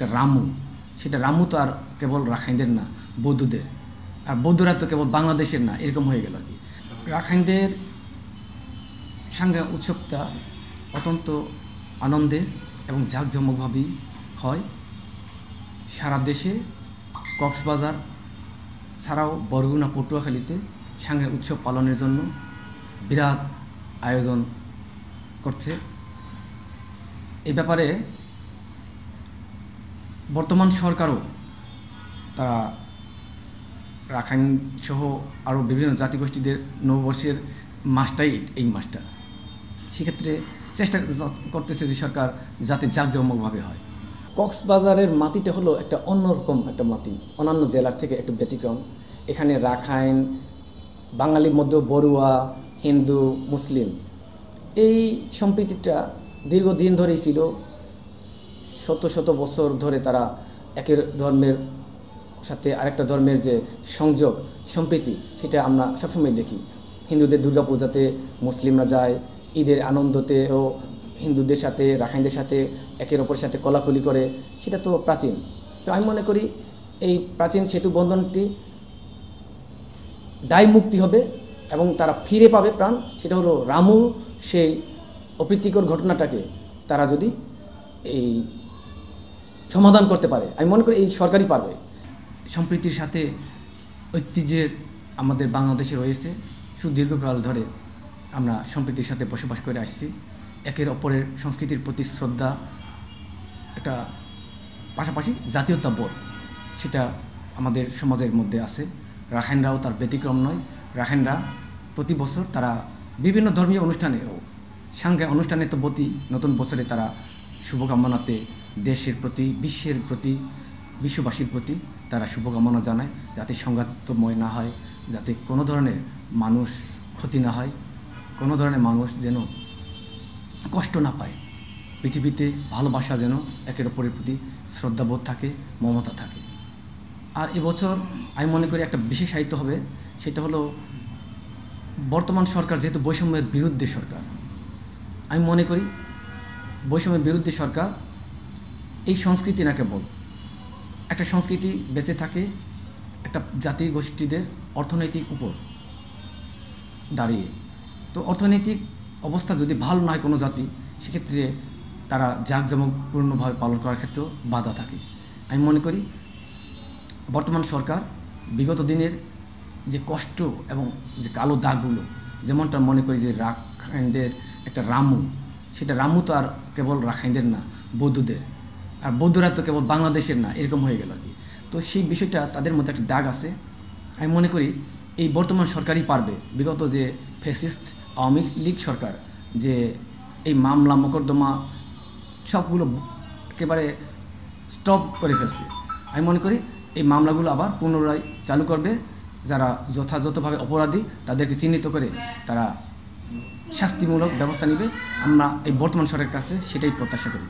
একটা রামু, সেটা রামু তো আর কেবল রাখাইনদের না, বৌদ্ধদের। আর বৌদ্ধরা তো কেবল বাংলাদেশের না, এরকম হয়ে গেল আর কি। রাখাইনদের সাংগ্রা উৎসবটা অত্যন্ত আনন্দের এবং জাঁকজমকভাবেই হয়। সারা দেশে কক্সবাজার ছাড়াও বরগুনা, পটুয়াখালীতে সাংগ্রা উৎসব পালনের জন্য বিরাট আয়োজন করছে। এই ব্যাপারে বর্তমান সরকারও তারা রাখাইন সহ আরও বিভিন্ন জাতিগোষ্ঠীদের নববর্ষের মাসটাই এই মাসটা, সেক্ষেত্রে চেষ্টা করতেছে যে সরকার যাতে জাঁকজমকভাবে হয়। কক্সবাজারের মাটিটা হলো একটা অন্যরকম একটা মাটি, অন্যান্য জেলার থেকে একটু ব্যতিক্রম। এখানে রাখাইন, বাঙালির মধ্যে বড়ুয়া, হিন্দু, মুসলিম, এই সম্প্রীতিটা দীর্ঘদিন ধরেই ছিল। শত শত বছর ধরে তারা একের ধর্মের সাথে আরেকটা ধর্মের যে সংযোগ, সম্প্রীতি, সেটা আমরা সবসময় দেখি। হিন্দুদের দুর্গাপূজাতে মুসলিমরা যায়, ঈদের আনন্দতেও হিন্দুদের সাথে রাখাইনদের সাথে একের অপরের সাথে কোলাকুলি করে, সেটা তো প্রাচীন। তো আমি মনে করি এই প্রাচীন সেতু বন্ধনটি দায় মুক্তি হবে এবং তারা ফিরে পাবে প্রাণ। সেটা হলো রামু সেই অপ্রীতিকর ঘটনাটাকে তারা যদি এই সমাধান করতে পারে, আমি মনে করি এই সরকারই পারবে। সম্প্রীতির সাথে ঐতিহ্যের আমাদের বাংলাদেশে রয়েছে। সুদীর্ঘকাল ধরে আমরা সম্প্রীতির সাথে বসবাস করে আসছি। একের অপরের সংস্কৃতির প্রতি শ্রদ্ধা, একটা পাশাপাশি জাতীয়তাবোধ, সেটা আমাদের সমাজের মধ্যে আছে। রাখাইনরাও তার ব্যতিক্রম নয়। রাখাইনরা প্রতি বছর তারা বিভিন্ন ধর্মীয় অনুষ্ঠানেও, সাংঘাই অনুষ্ঠানে তো প্রতি নতুন বছরে তারা শুভকামনাতে দেশের প্রতি, বিশ্বের প্রতি, বিশ্ববাসীর প্রতি তারা শুভকামনা জানায়, যাতে সংঘাতময় না হয়, যাতে কোনো ধরনের মানুষ ক্ষতি না হয়, কোনো ধরনের মানুষ যেন কষ্ট না পায়। পৃথিবীতে ভালোবাসা যেন একের অপরের প্রতি শ্রদ্ধাবোধ থাকে, মমতা থাকে। আর এবছর আমি মনে করি একটা বিশেষ সাহিত্য হবে, সেটা হলো বর্তমান সরকার যেহেতু বৈষম্যের বিরুদ্ধে সরকার, আমি মনে করি বৈষম্যের বিরুদ্ধে সরকার এই সংস্কৃতি না কেবল একটা সংস্কৃতি বেঁচে থাকে একটা জাতিগোষ্ঠীদের অর্থনৈতিক উপর দাঁড়িয়ে। তো অর্থনৈতিক অবস্থা যদি ভালো না হয় কোনো জাতি, সেক্ষেত্রে তারা জাঁকজমকপূর্ণভাবে পালন করার ক্ষেত্রেও বাধা থাকে। আমি মনে করি বর্তমান সরকার বিগত দিনের যে কষ্ট এবং যে কালো দাগগুলো, যেমনটা মনে করি যে রাখাইনদের একটা রামু, সেটা রামু তো আর কেবল রাখাইনদের না, বৌদ্ধদের। আর বৌদ্ধরা তো কেবল বাংলাদেশের না, এরকম হয়ে গেল আর কি। তো সেই বিষয়টা তাদের মধ্যে একটা দাগ আছে। আমি মনে করি এই বর্তমান সরকারই পারবে। বিগত যে ফ্যাসিস্ট আওয়ামী লীগ সরকার যে এই মামলা মোকদ্দমা সবগুলো একেবারে স্টপ করে ফেলছে, আমি মনে করি এই মামলাগুলো আবার পুনরায় চালু করবে। যারা যথাযথভাবে অপরাধী তাদেরকে চিহ্নিত করে তারা শাস্তিমূলক ব্যবস্থা নেবে। আমরা এই বর্তমান সরকারের কাছে সেটাই প্রত্যাশা করি।